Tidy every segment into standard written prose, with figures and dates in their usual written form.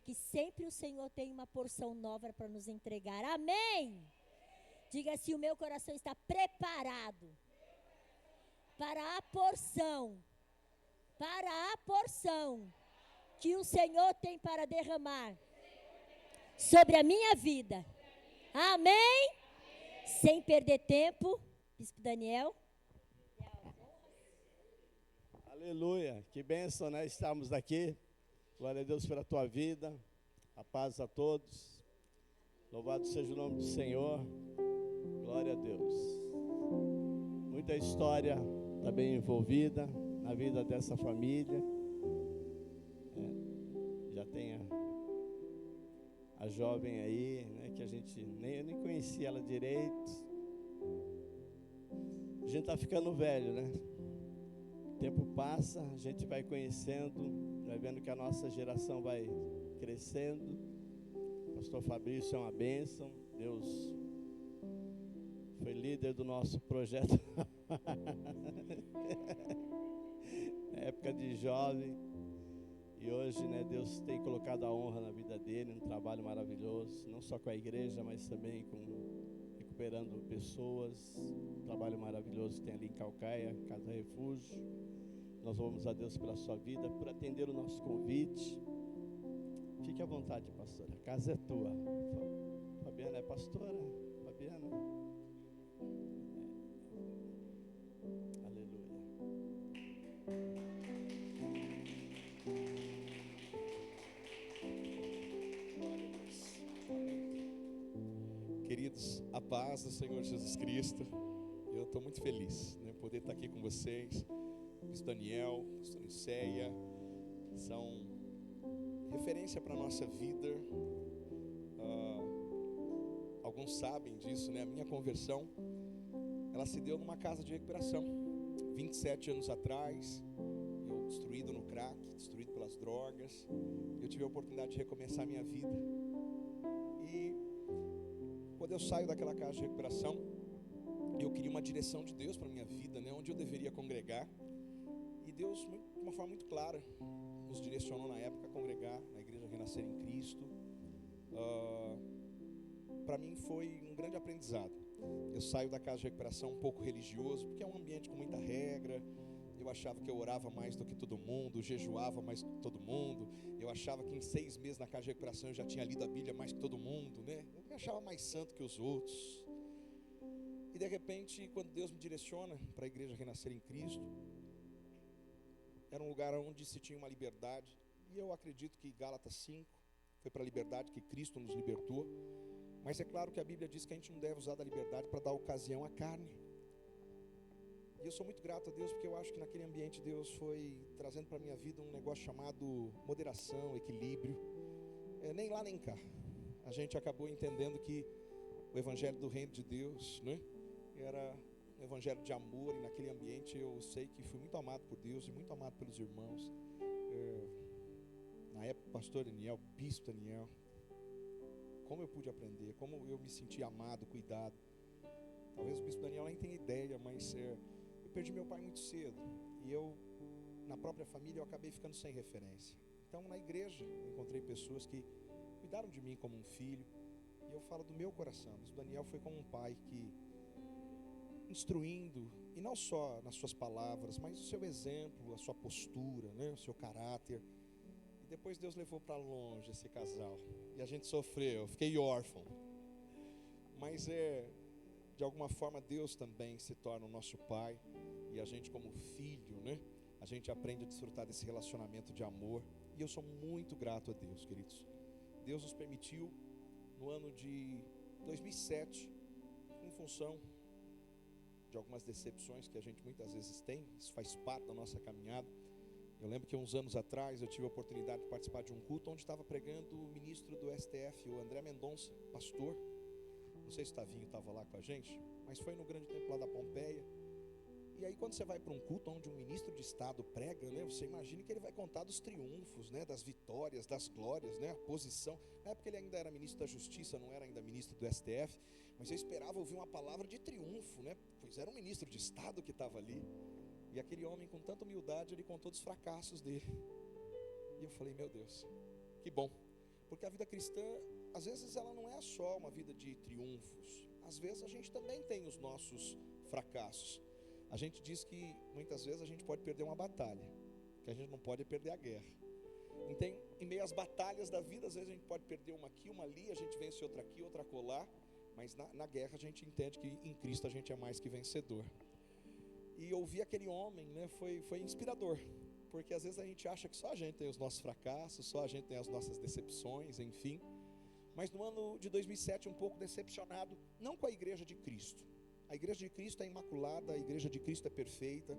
que sempre o Senhor tem uma porção nova para nos entregar. Amém? Diga assim: o meu coração está preparado para a porção que o Senhor tem para derramar sobre a minha vida. Amém? Sem perder tempo, Bispo Daniel. Aleluia, que bênção, né? Estamos aqui. Glória a Deus pela tua vida. A paz a todos. Louvado seja o nome do Senhor. Glória a Deus. Muita história também envolvida na vida dessa família. Já tem a jovem aí, né, que eu nem conhecia ela direito. A gente está ficando velho, né? O tempo passa, a gente vai conhecendo, vai vendo que a nossa geração vai crescendo. O pastor Fabrício é uma bênção. Deus foi líder do nosso projeto na época de jovem. E hoje, né, Deus tem colocado a honra na vida dele, um trabalho maravilhoso, não só com a igreja, mas também recuperando pessoas. Um trabalho maravilhoso que tem ali em Caucaia, Casa Refúgio. Nós louvamos a Deus pela sua vida, por atender o nosso convite. Fique à vontade, pastora, a casa é tua. Fabiana é pastora? Fabiana? Aleluia. Queridos, a paz do Senhor Jesus Cristo. Eu estou muito feliz, né, poder estar aqui com vocês. Bispo Daniel, Pastor Niceia, são referência para a nossa vida. Alguns sabem disso, né? A minha conversão, ela se deu numa casa de recuperação. 27 anos atrás, eu destruído no crack, destruído pelas drogas, eu tive a oportunidade de recomeçar a minha vida. E quando eu saio daquela casa de recuperação, eu queria uma direção de Deus para a minha vida, né? Onde eu deveria congregar. E Deus, de uma forma muito clara, nos direcionou na época a congregar na Igreja Renascer em Cristo. Para mim foi um grande aprendizado. Eu saio da casa de recuperação um pouco religioso, porque é um ambiente com muita regra. Eu achava que eu orava mais do que todo mundo, jejuava mais do que todo mundo. Eu achava que em 6 meses na casa de recuperação eu já tinha lido a Bíblia mais que todo mundo, né? Eu me achava mais santo que os outros. E de repente, quando Deus me direciona para a Igreja Renascer em Cristo, era um lugar onde se tinha uma liberdade. E eu acredito que Gálatas 5 foi para a liberdade que Cristo nos libertou. Mas é claro que a Bíblia diz que a gente não deve usar da liberdade para dar ocasião à carne. E eu sou muito grato a Deus, porque eu acho que naquele ambiente Deus foi trazendo para a minha vida um negócio chamado moderação, equilíbrio. Nem lá nem cá. A gente acabou entendendo que o Evangelho do Reino de Deus, né, era um Evangelho de amor. E naquele ambiente eu sei que fui muito amado por Deus e muito amado pelos irmãos. Na época, pastor Daniel, bispo Daniel, como eu pude aprender, como eu me senti amado, cuidado. Talvez o bispo Daniel nem tenha ideia, mas eu perdi meu pai muito cedo. E eu, na própria família, eu acabei ficando sem referência. Então, na igreja, eu encontrei pessoas que cuidaram de mim como um filho. E eu falo do meu coração. O bispo Daniel foi como um pai que, instruindo, e não só nas suas palavras, mas o seu exemplo, a sua postura, né, o seu caráter. E depois Deus levou para longe esse casal. E a gente sofreu, eu fiquei órfão. Mas de alguma forma Deus também se torna o nosso pai. E a gente como filho, né, a gente aprende a desfrutar desse relacionamento de amor. E eu sou muito grato a Deus, queridos. Deus nos permitiu no ano de 2007, em função de algumas decepções que a gente muitas vezes tem, isso faz parte da nossa caminhada. Eu lembro que uns anos atrás eu tive a oportunidade de participar de um culto onde estava pregando o ministro do STF, o André Mendonça, pastor. Não sei se o Tavinho estava lá com a gente, mas foi no grande templo lá da Pompeia. E aí quando você vai para um culto onde um ministro de Estado prega, né, você imagina que ele vai contar dos triunfos, né, das vitórias, das glórias, né, a posição. Na época ele ainda era ministro da Justiça, não era ainda ministro do STF, mas eu esperava ouvir uma palavra de triunfo, né, pois era um ministro de Estado que estava ali. E aquele homem com tanta humildade, ele contou dos fracassos dele. E eu falei, meu Deus, que bom. Porque a vida cristã, às vezes ela não é só uma vida de triunfos. Às vezes a gente também tem os nossos fracassos. A gente diz que muitas vezes a gente pode perder uma batalha, que a gente não pode perder a guerra. Então, em meio às batalhas da vida, às vezes a gente pode perder uma aqui, uma ali, a gente vence outra aqui, outra acolá, mas na guerra a gente entende que em Cristo a gente é mais que vencedor. E ouvir aquele homem, né, foi inspirador, porque às vezes a gente acha que só a gente tem os nossos fracassos, só a gente tem as nossas decepções, enfim. Mas no ano de 2007, um pouco decepcionado, não com a igreja de Cristo. A igreja de Cristo é imaculada, a igreja de Cristo é perfeita,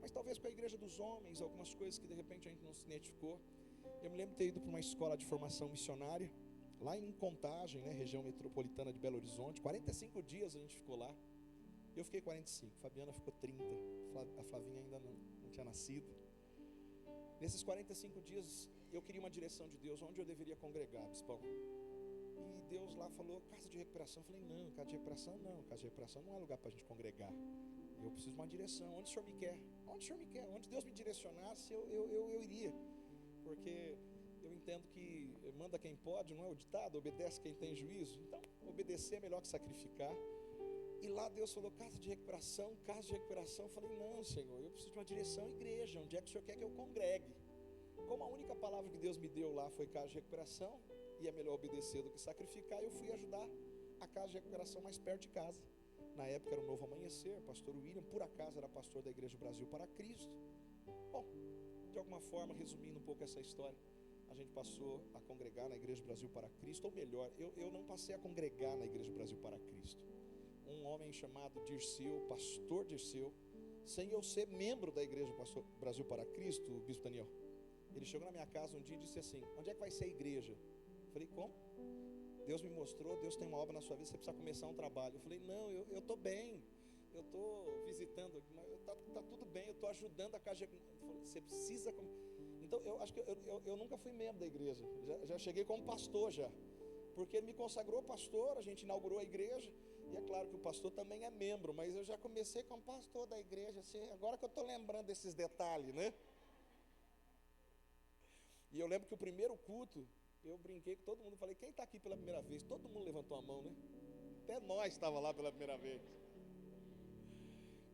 mas talvez com a igreja dos homens, algumas coisas que de repente a gente não se identificou. Eu me lembro de ter ido para uma escola de formação missionária, lá em Contagem, né, região metropolitana de Belo Horizonte. 45 dias a gente ficou lá. Eu fiquei 45, Fabiana ficou 30, a Flavinha ainda não tinha nascido. Nesses 45 dias, eu queria uma direção de Deus, onde eu deveria congregar, bispão. E Deus lá falou, casa de recuperação. Eu falei, não, casa de recuperação não é lugar para a gente congregar. Eu preciso de uma direção, onde o Senhor me quer? Onde o Senhor me quer? Onde Deus me direcionasse, eu iria. Porque eu entendo que manda quem pode, não é o ditado, obedece quem tem juízo. Então, obedecer é melhor que sacrificar. E lá Deus falou, casa de recuperação. Eu falei, não, Senhor, eu preciso de uma direção, igreja, onde é que o Senhor quer que eu congregue? Como a única palavra que Deus me deu lá foi casa de recuperação, e é melhor obedecer do que sacrificar, eu fui ajudar a casa de recuperação mais perto de casa. Na época era o Novo Amanhecer, pastor William, por acaso era pastor da Igreja Brasil para Cristo. Bom, de alguma forma, resumindo um pouco essa história, a gente passou a congregar na Igreja Brasil para Cristo, ou melhor, eu não passei a congregar na Igreja Brasil para Cristo. Um homem chamado Dirceu, pastor Dirceu, sem eu ser membro da Igreja Brasil para Cristo, o bispo Daniel, ele chegou na minha casa um dia e disse assim, onde é que vai ser a igreja? Eu falei, como? Deus me mostrou, Deus tem uma obra na sua vida, você precisa começar um trabalho. Eu falei, não, eu estou bem, eu estou visitando, tá tudo bem, eu estou ajudando a casa. Ele falou, você precisa. Então, eu acho que eu nunca fui membro da igreja, já cheguei como pastor já, porque ele me consagrou pastor, a gente inaugurou a igreja, e é claro que o pastor também é membro, mas eu já comecei como pastor da igreja, assim, agora que eu estou lembrando desses detalhes, né? E eu lembro que o primeiro culto, eu brinquei com todo mundo, falei, quem está aqui pela primeira vez? Todo mundo levantou a mão, né? Até nós estava lá pela primeira vez.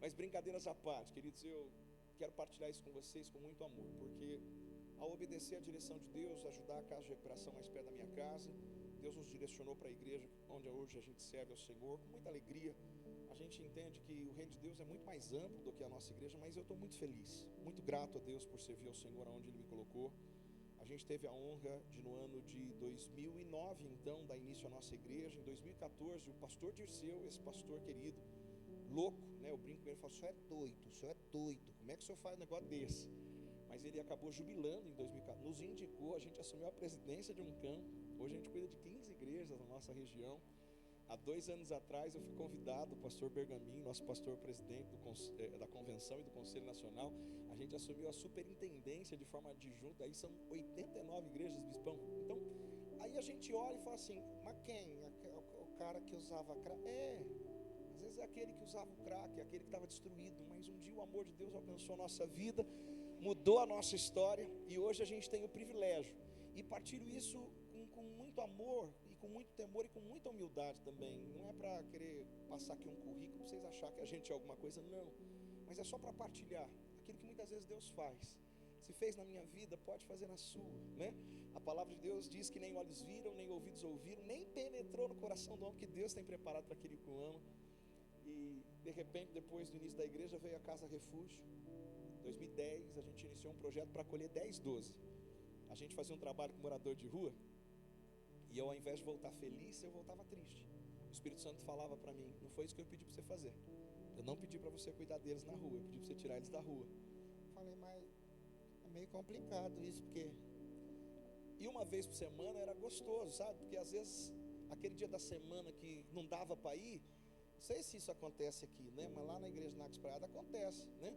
Mas brincadeiras à parte, queridos, eu quero partilhar isso com vocês com muito amor, porque ao obedecer a direção de Deus, ajudar a casa de recuperação mais perto da minha casa, Deus nos direcionou para a igreja, onde hoje a gente serve ao Senhor, com muita alegria. A gente entende que o reino de Deus é muito mais amplo do que a nossa igreja, mas eu estou muito feliz, muito grato a Deus por servir ao Senhor aonde Ele me colocou. A gente teve a honra de, no ano de 2009, então, dar início à nossa igreja. Em 2014, o pastor Dirceu, esse pastor querido, louco, né? Eu brinco com ele e falo, o senhor é doido, como é que o senhor faz um negócio desse? Mas ele acabou jubilando em 2014, nos indicou, a gente assumiu a presidência de um campo. Hoje a gente cuida de 15 igrejas na nossa região. Há 2 anos atrás eu fui convidado, o pastor Bergamin, nosso pastor presidente da convenção e do Conselho Nacional, a gente assumiu a superintendência de forma adjunta, aí são 89 igrejas, bispão. Então, aí a gente olha e fala assim, mas quem? O cara que usava crack? Às vezes é aquele que usava o crack, é aquele que estava destruído, mas um dia o amor de Deus alcançou a nossa vida, mudou a nossa história, e hoje a gente tem o privilégio, e partilho isso com muito amor, com muito temor e com muita humildade também. Não é para querer passar aqui um currículo para vocês acharem que a gente é alguma coisa, não, mas é só para partilhar aquilo que muitas vezes Deus faz. Se fez na minha vida, pode fazer na sua, né? A palavra de Deus diz que nem olhos viram, nem ouvidos ouviram, nem penetrou no coração do homem que Deus tem preparado para aquele que o ama. E de repente, depois do início da igreja, veio a Casa Refúgio. Em 2010 a gente iniciou um projeto para acolher 10-12. A gente fazia um trabalho com morador de rua, e eu, ao invés de voltar feliz, eu voltava triste. O Espírito Santo falava para mim, não foi isso que eu pedi para você fazer. Eu não pedi para você cuidar deles na rua, eu pedi para você tirar eles da rua. Falei, mas é meio complicado isso, porque... E uma vez por semana era gostoso, sabe? Porque às vezes, aquele dia da semana que não dava para ir, não sei se isso acontece aqui, né? Mas lá na igreja Nax Praiada acontece, né?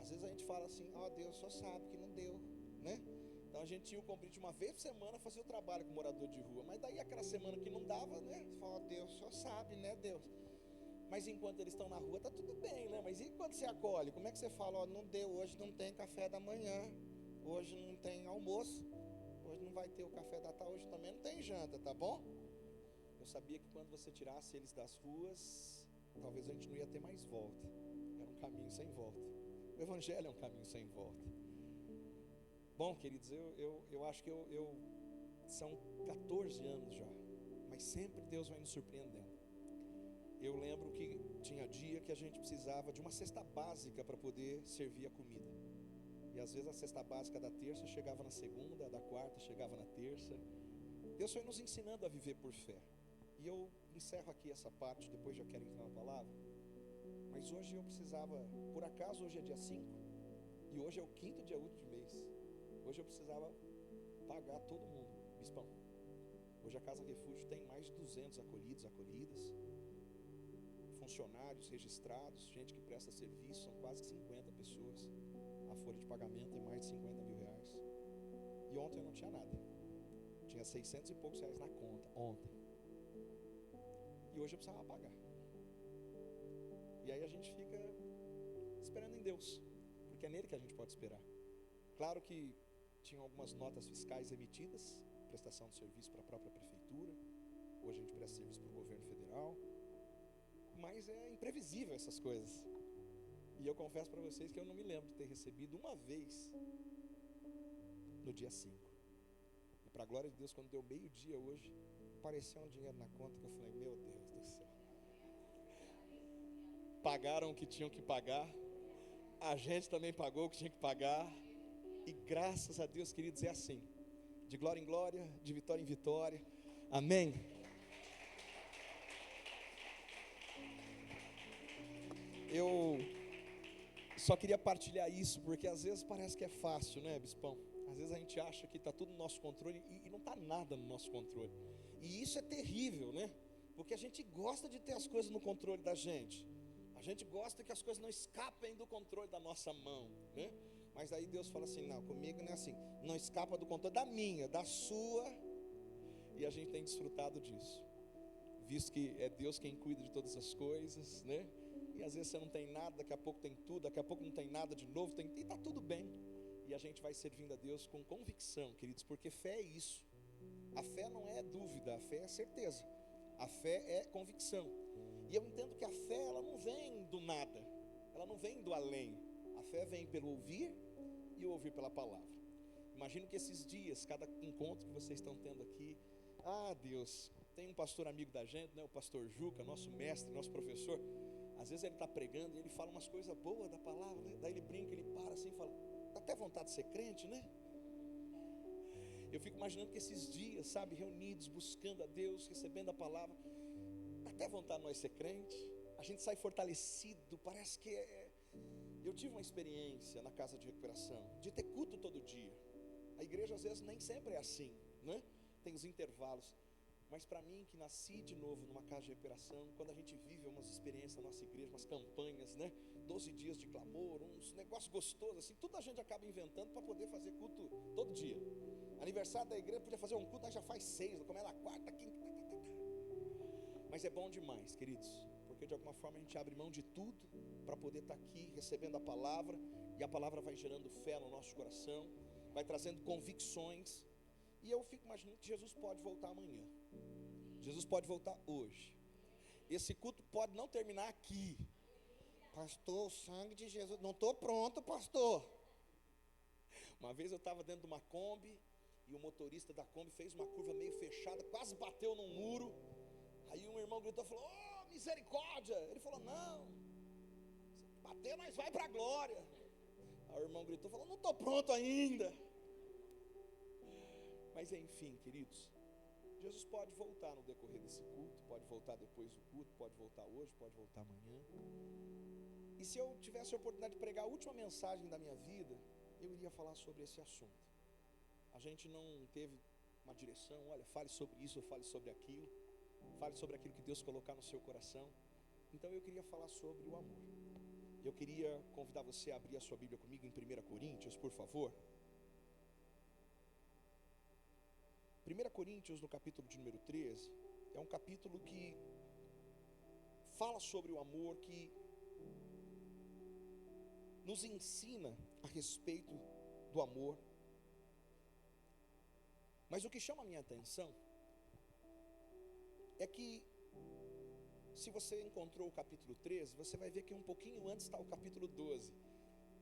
Às vezes a gente fala assim, Deus só sabe que não deu, né? Então a gente tinha o convite uma vez por semana fazer o trabalho com morador de rua. Mas daí aquela semana que não dava, né? Fala, Deus só sabe, né, Deus? Mas enquanto eles estão na rua, tá tudo bem, né? Mas e quando você acolhe? Como é que você fala, não deu, hoje não tem café da manhã, hoje não tem almoço, hoje não vai ter o café da tarde, hoje também não tem janta, tá bom? Eu sabia que quando você tirasse eles das ruas, talvez a gente não ia ter mais volta. Era um caminho sem volta. O evangelho é um caminho sem volta. Bom, queridos, eu acho que são 14 anos já, mas sempre Deus vai nos surpreendendo. Eu lembro que tinha dia que a gente precisava de uma cesta básica para poder servir a comida. E às vezes a cesta básica da terça chegava na segunda, a da quarta chegava na terça. Deus foi nos ensinando a viver por fé. E eu encerro aqui essa parte, depois já quero entrar na palavra. Mas hoje eu precisava, por acaso hoje é dia 5, e hoje é o 5º dia útil de mês. Hoje eu precisava pagar todo mundo, bispão. Hoje a Casa Refúgio tem mais de 200 acolhidos, acolhidas, funcionários registrados, gente que presta serviço, são quase 50 pessoas. A folha de pagamento é mais de 50 mil reais. E ontem eu não tinha nada. Tinha 600 e poucos reais na conta, ontem. E hoje eu precisava pagar. E aí a gente fica esperando em Deus, porque é nele que a gente pode esperar. Claro que tinham algumas notas fiscais emitidas, prestação de serviço para a própria prefeitura. Hoje a gente presta serviço para o governo federal. Mas é imprevisível essas coisas. E eu confesso para vocês que eu não me lembro de ter recebido uma vez no dia 5. E para a glória de Deus, quando deu meio-dia hoje, apareceu um dinheiro na conta que eu falei, meu Deus do céu. Pagaram o que tinham que pagar. A gente também pagou o que tinha que pagar. E graças a Deus, queridos, é assim. De glória em glória, de vitória em vitória. Amém. Eu só queria partilhar isso, porque às vezes parece que é fácil, né, bispão? Às vezes a gente acha que está tudo no nosso controle e não está nada no nosso controle. E isso é terrível, né? Porque a gente gosta de ter as coisas no controle da gente. A gente gosta que as coisas não escapem do controle da nossa mão, né? Mas aí Deus fala assim, não, comigo não é assim. Não escapa do controle da minha, da sua. E a gente tem desfrutado disso. Visto que é Deus quem cuida de todas as coisas, né? E às vezes você não tem nada, daqui a pouco tem tudo, daqui a pouco não tem nada de novo, e está tudo bem. E a gente vai servindo a Deus com convicção, queridos, porque fé é isso. A fé não é dúvida, a fé é certeza. A fé é convicção. E eu entendo que a fé, ela não vem do nada, ela não vem do além. A fé vem pelo ouvir e ouvir pela palavra. Imagino que esses dias, cada encontro que vocês estão tendo aqui, Deus, tem um pastor amigo da gente, né, o pastor Juca, nosso mestre, nosso professor. Às vezes ele está pregando e ele fala umas coisas boas da palavra, né? Daí ele brinca, ele para assim e fala, dá até vontade de ser crente, né? Eu fico imaginando que esses dias, sabe, reunidos, buscando a Deus, recebendo a palavra, dá até vontade de nós ser crente. A gente sai fortalecido, parece que Eu tive uma experiência na casa de recuperação, de ter culto todo dia. A igreja às vezes nem sempre é assim, né? Tem os intervalos. Mas para mim, que nasci de novo numa casa de recuperação, quando a gente vive umas experiências na nossa igreja, umas campanhas, né? 12 dias de clamor, uns negócios gostosos, assim, tudo a gente acaba inventando para poder fazer culto todo dia. Aniversário da igreja, podia fazer um culto, aí já faz 6, começa na quarta, quinta, Mas é bom demais, queridos, porque de alguma forma a gente abre mão de tudo para poder estar aqui recebendo a palavra, e a palavra vai gerando fé no nosso coração, vai trazendo convicções. E eu fico imaginando que Jesus pode voltar amanhã. Jesus pode voltar hoje. Esse culto pode não terminar aqui. Pastor, o sangue de Jesus. Não estou pronto, pastor. Uma vez eu estava dentro de uma Kombi, e o motorista da Kombi fez uma curva meio fechada, quase bateu num muro. Aí um irmão gritou e falou, misericórdia. Ele falou, não, se bater nós vai para a glória. Aí o irmão gritou e falou, não estou pronto ainda. Mas enfim, queridos, Jesus pode voltar no decorrer desse culto, pode voltar depois do culto, pode voltar hoje, pode voltar amanhã. E se eu tivesse a oportunidade de pregar a última mensagem da minha vida, eu iria falar sobre esse assunto. A gente não teve uma direção, olha, fale sobre isso ou fale sobre aquilo. Fale sobre aquilo que Deus colocar no seu coração. Então eu queria falar sobre o amor. Eu queria convidar você a abrir a sua Bíblia comigo em 1 Coríntios, por favor. 1 Coríntios, no capítulo de número 13, é um capítulo que fala sobre o amor, que nos ensina a respeito do amor. Mas o que chama a minha atenção é que, se você encontrou o capítulo 13, você vai ver que um pouquinho antes está o capítulo 12.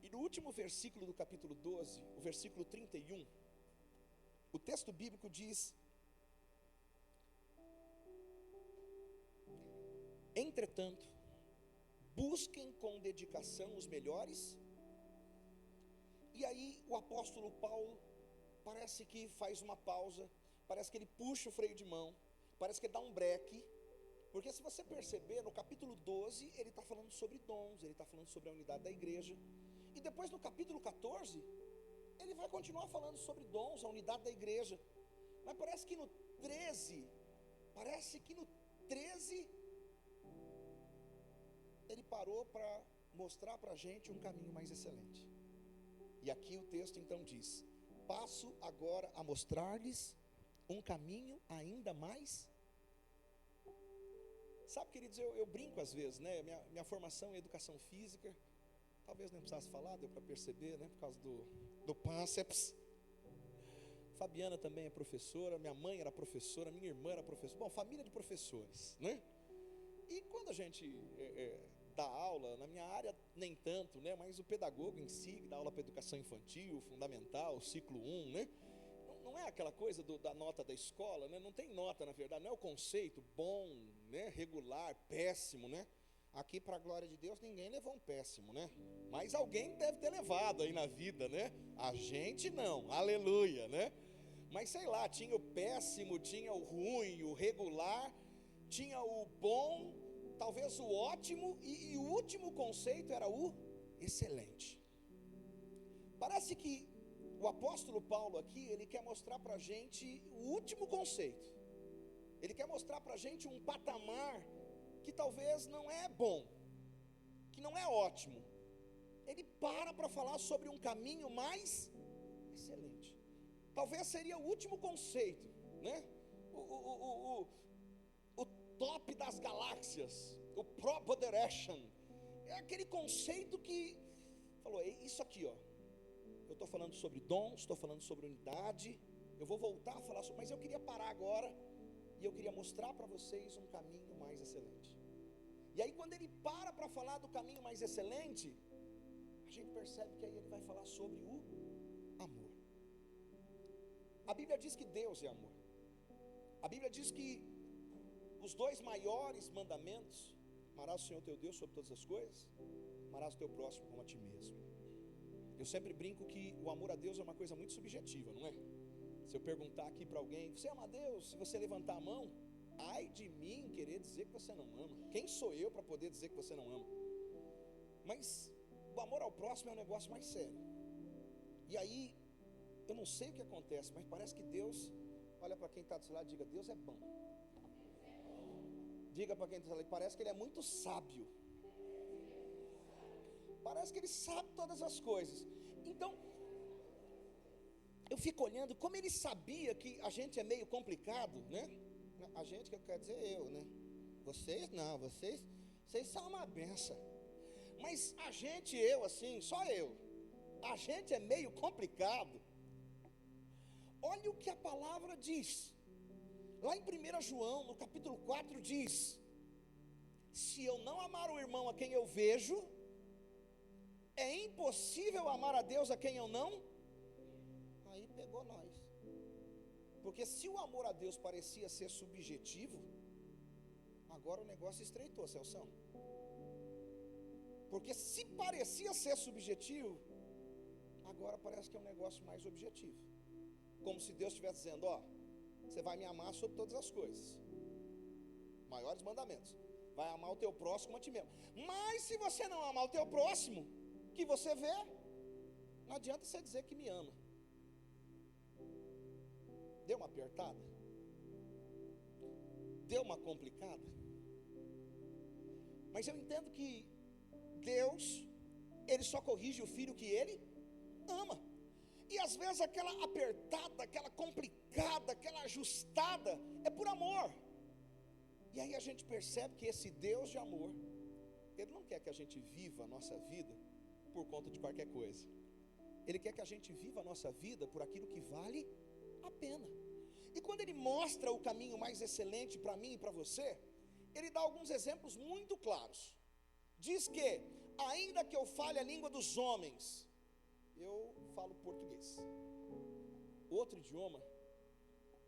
E no último versículo do capítulo 12, o versículo 31, o texto bíblico diz: entretanto, busquem com dedicação os melhores. E aí o apóstolo Paulo parece que faz uma pausa, parece que ele puxa o freio de mão, parece que ele dá um breque, porque se você perceber, no capítulo 12, ele está falando sobre dons, ele está falando sobre a unidade da igreja, e depois no capítulo 14, ele vai continuar falando sobre dons, a unidade da igreja, mas parece que no 13, ele parou para mostrar para a gente um caminho mais excelente. E aqui o texto então diz: passo agora a mostrar-lhes um caminho ainda mais. Sabe, queridos, eu brinco às vezes, né? Minha formação em educação física, talvez não precisasse falar, deu para perceber, né? Por causa do pânceps. Fabiana também é professora, minha mãe era professora, minha irmã era professora. Bom, família de professores, né? E quando a gente dá aula, na minha área nem tanto, né? Mas o pedagogo em si, que dá aula para educação infantil, fundamental, ciclo 1, né? Não é aquela coisa da nota da escola, né? Não tem nota, na verdade, não é o conceito bom, né? Regular, péssimo, né? Aqui, para a glória de Deus, ninguém levou um péssimo, né? Mas alguém deve ter levado aí na vida, né? A gente não, aleluia, né? Mas sei lá, tinha o péssimo, tinha o ruim, o regular, tinha o bom, talvez o ótimo, e o último conceito era o excelente. Parece que o apóstolo Paulo aqui, ele quer mostrar para a gente o último conceito. Ele quer mostrar para a gente um patamar que talvez não é bom, que não é ótimo. Ele para falar sobre um caminho mais excelente. Talvez seria o último conceito, né? O top das galáxias, o Propoderation, é aquele conceito que falou: isso aqui, ó, eu estou falando sobre dons, estou falando sobre unidade, eu vou voltar a falar sobre, mas eu queria parar agora, e eu queria mostrar para vocês um caminho mais excelente. E aí quando ele para falar do caminho mais excelente, a gente percebe que aí ele vai falar sobre o amor. A Bíblia diz que Deus é amor. A Bíblia diz que os dois maiores mandamentos: amarás o Senhor teu Deus sobre todas as coisas, amarás o teu próximo como a ti mesmo. Eu sempre brinco que o amor a Deus é uma coisa muito subjetiva, não é? Se eu perguntar aqui para alguém: você ama a Deus? Se você levantar a mão, ai de mim querer dizer que você não ama. Quem sou eu para poder dizer que você não ama? Mas o amor ao próximo é um negócio mais sério. E aí, eu não sei o que acontece, mas parece que Deus, olha para quem está do seu lado e diga: Deus é bom. Diga para quem está do seu lado: parece que Ele é muito sábio. Parece que Ele sabe todas as coisas. Então, eu fico olhando como Ele sabia que a gente é meio complicado, né? A gente, que eu quero dizer eu, né? Vocês não, vocês são uma benção. Mas a gente, eu assim, só eu, a gente é meio complicado. Olha o que a palavra diz. Lá em 1 João, no capítulo 4, diz: se eu não amar o irmão a quem eu vejo, é impossível amar a Deus a quem eu não. Aí pegou nós. Porque se o amor a Deus parecia ser subjetivo, agora o negócio estreitou, Celção. Porque se parecia ser subjetivo, agora parece que é um negócio mais objetivo. Como se Deus estivesse dizendo: ó, você vai me amar sobre todas as coisas, maiores mandamentos, vai amar o teu próximo a ti mesmo. Mas se você não amar o teu próximo, que você vê, não adianta você dizer que me ama. Deu uma apertada? Deu uma complicada? Mas eu entendo que Deus, Ele só corrige o filho que Ele ama. E às vezes aquela apertada, aquela complicada, aquela ajustada, é por amor. E aí a gente percebe que esse Deus de amor, Ele não quer que a gente viva a nossa vida por conta de qualquer coisa. Ele quer que a gente viva a nossa vida por aquilo que vale a pena. E quando ele mostra o caminho mais excelente para mim e para você, ele dá alguns exemplos muito claros. Diz que, ainda que eu fale a língua dos homens, eu falo português. Outro idioma,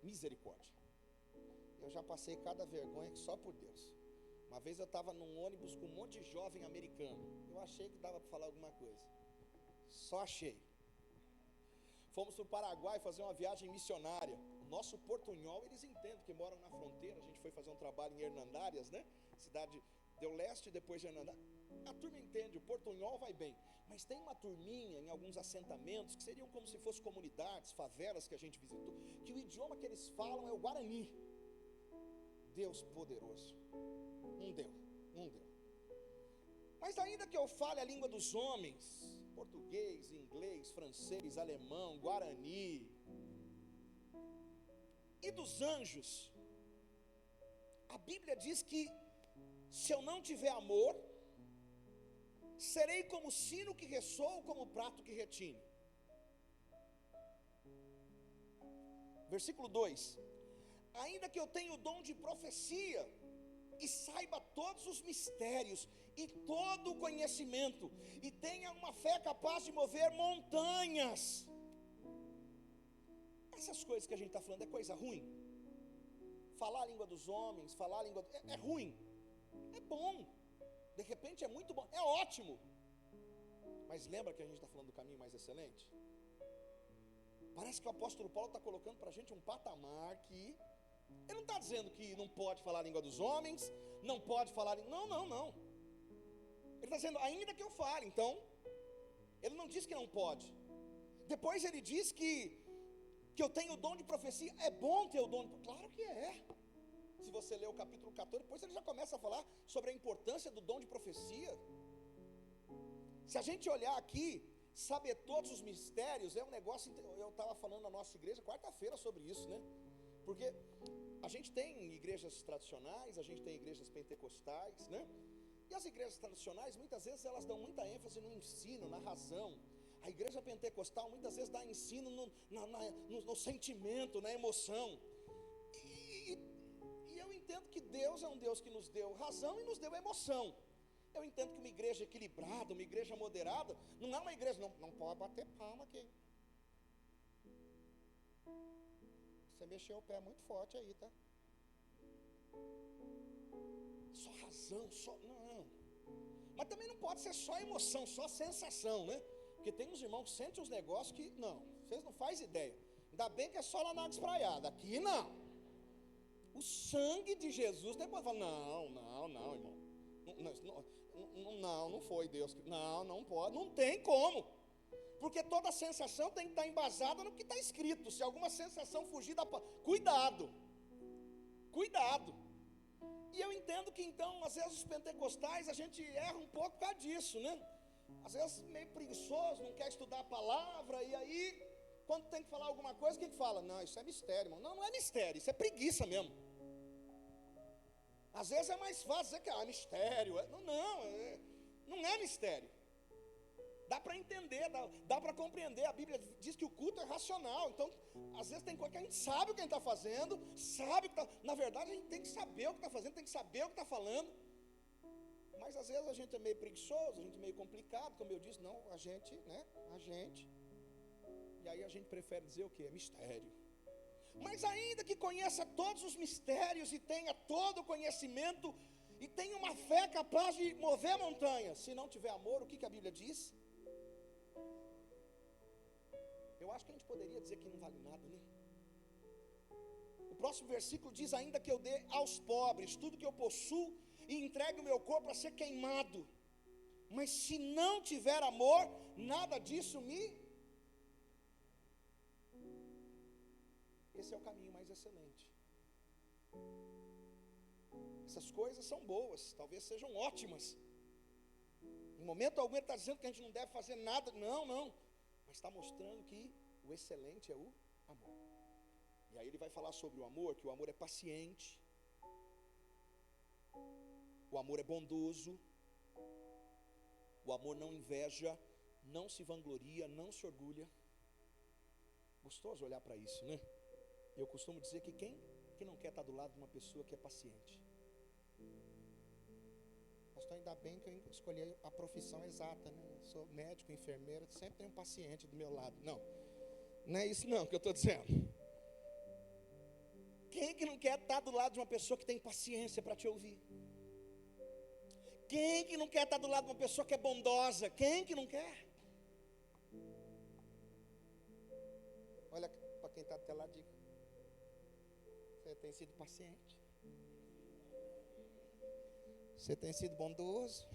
misericórdia. Eu já passei cada vergonha que só por Deus. Uma vez eu estava num ônibus com um monte de jovem americano. Eu achei que dava para falar alguma coisa. Só achei. Fomos para o Paraguai fazer uma viagem missionária. O nosso portunhol, eles entendem, que moram na fronteira. A gente foi fazer um trabalho em Hernandárias, né? Cidade do leste, depois de Hernandárias. A turma entende, o portunhol vai bem. Mas tem uma turminha em alguns assentamentos, que seriam como se fossem comunidades, favelas que a gente visitou, que o idioma que eles falam é o Guarani. Deus poderoso. Não deu. Mas ainda que eu fale a língua dos homens, português, inglês, francês, alemão, Guarani, e dos anjos, a Bíblia diz que se eu não tiver amor, serei como sino que ressoa, como prato que retine. Versículo 2: ainda que eu tenha o dom de profecia, e saiba todos os mistérios, e todo o conhecimento, e tenha uma fé capaz de mover montanhas. Essas coisas que a gente está falando é coisa ruim? Falar a língua dos homens, falar a língua... É ruim? É bom. De repente é muito bom, é ótimo. Mas lembra que a gente está falando do caminho mais excelente? Parece que o apóstolo Paulo está colocando para a gente um patamar que... Ele não está dizendo que não pode falar a língua dos homens, não pode falar... Não. Ele está dizendo, ainda que eu fale. Então, ele não diz que não pode. Depois ele diz que eu tenho o dom de profecia. É bom ter o dom de... Claro que é. Se você ler o capítulo 14, depois ele já começa a falar sobre a importância do dom de profecia. Se a gente olhar aqui, saber todos os mistérios é um negócio... Eu estava falando na nossa igreja quarta-feira sobre isso, né? Porque a gente tem igrejas tradicionais, a gente tem igrejas pentecostais, né? E as igrejas tradicionais, muitas vezes, elas dão muita ênfase no ensino, na razão. A igreja pentecostal, muitas vezes, dá ensino no sentimento, na emoção. E eu entendo que Deus é um Deus que nos deu razão e nos deu emoção. Eu entendo que uma igreja equilibrada, uma igreja moderada, não é uma igreja, não pode bater palma aqui. Você mexeu o pé muito forte aí, tá? Só razão, não. Mas também não pode ser só emoção, só sensação, né? Porque tem uns irmãos que sentem uns negócios que, não, vocês não fazem ideia. Ainda bem que é só lá na água espraiada, aqui não. O sangue de Jesus, depois fala, não, irmão. Não foi Deus. Não pode, não tem como. Porque toda sensação tem que estar embasada no que está escrito. Se alguma sensação fugir da... Cuidado. E eu entendo que então, às vezes os pentecostais, a gente erra um pouco por causa disso, né? Às vezes meio preguiçoso, não quer estudar a palavra, e aí, quando tem que falar alguma coisa, o que fala? Não, isso é mistério, irmão. Não é mistério, isso é preguiça mesmo. Às vezes é mais fácil dizer que é mistério. Não é mistério. Dá para entender, dá para compreender. A Bíblia diz que o culto é racional. Então, às vezes tem coisa que a gente sabe o que a gente está fazendo, sabe que na verdade a gente tem que saber o que está fazendo, tem que saber o que está falando. Mas às vezes a gente é meio preguiçoso, a gente é meio complicado, como eu disse, não, a gente. E aí a gente prefere dizer o quê? É mistério. Mas ainda que conheça todos os mistérios e tenha todo o conhecimento e tenha uma fé capaz de mover montanhas, se não tiver amor, o que a Bíblia diz? Eu acho que a gente poderia dizer que não vale nada, né? O próximo versículo diz, ainda que eu dê aos pobres tudo que eu possuo e entregue o meu corpo para ser queimado, mas se não tiver amor, nada disso me... Esse é o caminho mais excelente. Essas coisas são boas, talvez sejam ótimas. Em momento algum ele está dizendo que a gente não deve fazer nada. Não. Mas está mostrando que o excelente é o amor. E aí ele vai falar sobre o amor, que o amor é paciente. O amor é bondoso. O amor não inveja, não se vangloria, não se orgulha. Gostoso olhar para isso, né? Eu costumo dizer que quem que não quer estar do lado de uma pessoa que é paciente? Pastor, ainda bem que eu escolhi a profissão exata, né? Eu sou médico, enfermeiro, sempre tem um paciente do meu lado. Não é isso não que eu estou dizendo. Quem que não quer estar do lado de uma pessoa que tem paciência para te ouvir? Quem que não quer estar do lado de uma pessoa que é bondosa? Quem que não quer? Olha para quem está até lá, diga: você tem sido paciente? Você tem sido bondoso?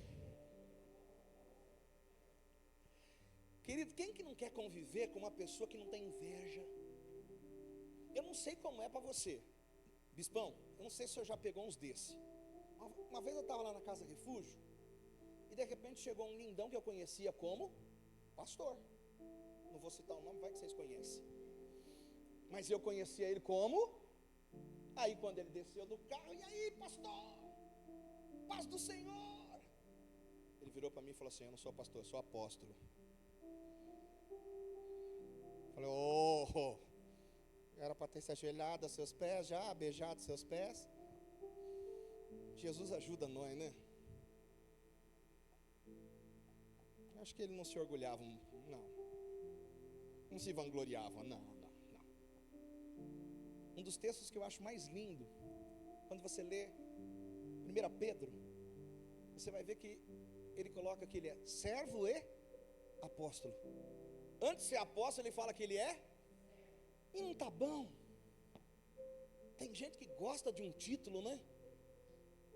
Querido, quem que não quer conviver com uma pessoa que não tem inveja? Eu não sei como é para você, bispão, eu não sei se o senhor já pegou uns desses. Uma vez eu estava lá na Casa Refúgio, e de repente chegou um lindão que eu conhecia como pastor. Não vou citar o nome, vai que vocês conhecem. Mas eu conhecia ele como. Aí quando ele desceu do carro: e aí, pastor? Paz do Senhor. Ele virou para mim e falou assim: eu não sou pastor, eu sou apóstolo. Falei: oh, era para ter se ajoelhado a seus pés já, beijado seus pés. Jesus ajuda nós, né? Acho que ele não se orgulhava, não se vangloriava, não. Um dos textos que eu acho mais lindo, quando você lê 1 Pedro, você vai ver que ele coloca que ele é servo e apóstolo. Antes de ser apóstolo, ele fala que ele é, e não está bom. Tem gente que gosta de um título, né?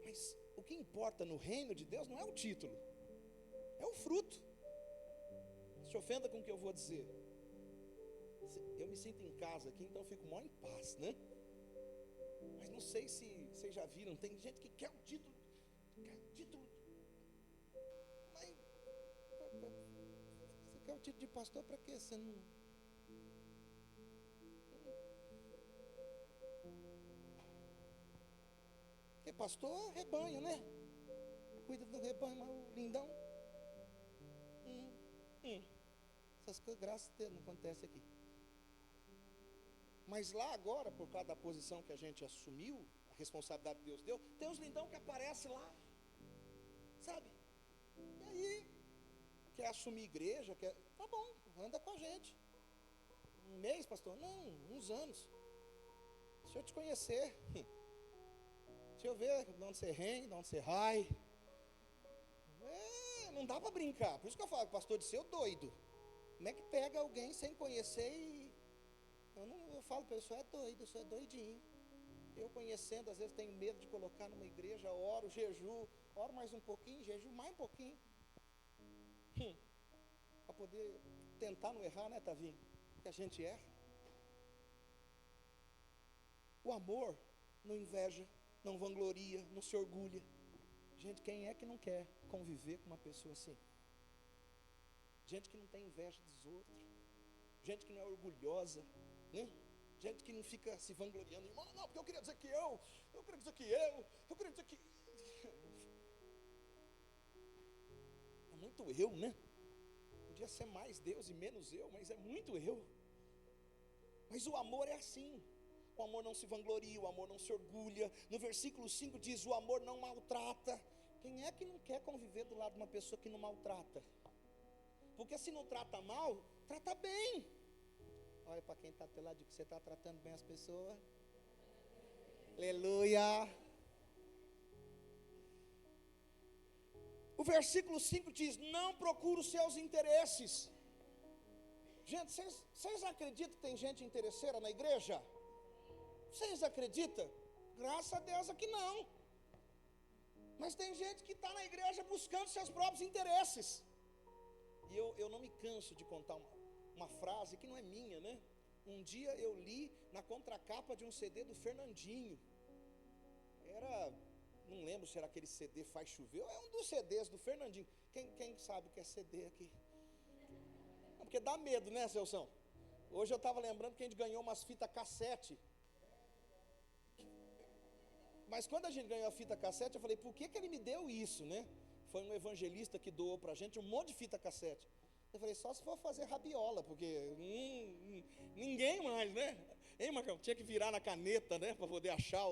Mas o que importa no reino de Deus não é o título, é o fruto. Se ofenda com o que eu vou dizer. Eu me sinto em casa aqui, então eu fico mó em paz, né? Mas não sei se vocês já viram, tem gente que quer o título. Mas você quer o título de pastor para quê? Você não... Porque pastor é rebanho, né? Cuida do rebanho, mas o lindão. Essas coisas, graças a Deus, não acontece aqui. Mas lá agora, por causa da posição que a gente assumiu, a responsabilidade que Deus deu, tem uns lindão que aparecem lá, sabe? E aí, quer assumir igreja, tá bom, anda com a gente. Um mês, pastor? Não, uns anos. Deixa eu te conhecer. Deixa eu ver de onde você rende, de onde você rai. Não dá para brincar. Por isso que eu falo, pastor de ser doido. Como é que pega alguém sem conhecer e... Eu falo para ele: o senhor é doido, o senhor é doidinho. Eu conhecendo, às vezes tenho medo de colocar numa igreja, oro, jejuo, oro mais um pouquinho, jejuo mais um pouquinho. Para poder tentar não errar, né, Tavinho? Que a gente erra. O amor não inveja, não vangloria, não se orgulha. Gente, quem é que não quer conviver com uma pessoa assim? Gente que não tem inveja dos outros, gente que não é orgulhosa, né? Gente que não fica se vangloriando: irmão, não, porque eu queria dizer que eu queria dizer que eu queria dizer que... É muito eu, né? Podia ser mais Deus e menos eu, mas é muito eu. Mas o amor é assim. O amor não se vangloria, o amor não se orgulha. No versículo 5 diz: o amor não maltrata. Quem é que não quer conviver do lado de uma pessoa que não maltrata? Porque se não trata mal, trata bem. Olha para quem está até lá, diz que você está tratando bem as pessoas. Aleluia. O versículo 5 diz: não procura os seus interesses. Gente, vocês acreditam que tem gente interesseira na igreja? Vocês acreditam? Graças a Deus aqui não. Mas tem gente que está na igreja buscando seus próprios interesses. E eu não me canso de contar uma frase que não é minha, né? Um dia eu li na contracapa de um CD do Fernandinho. Não lembro se era aquele CD Faz Chover, é um dos CDs do Fernandinho. Quem sabe o que é CD aqui? Não, porque dá medo, né, Celção? Hoje eu estava lembrando que a gente ganhou umas fitas cassete. Mas quando a gente ganhou a fita cassete, eu falei: por que ele me deu isso, né? Foi um evangelista que doou pra gente um monte de fita cassete. Eu falei: só se for fazer rabiola, porque ninguém mais, né? Hein, Marcão? Tinha que virar na caneta, né? Para poder achar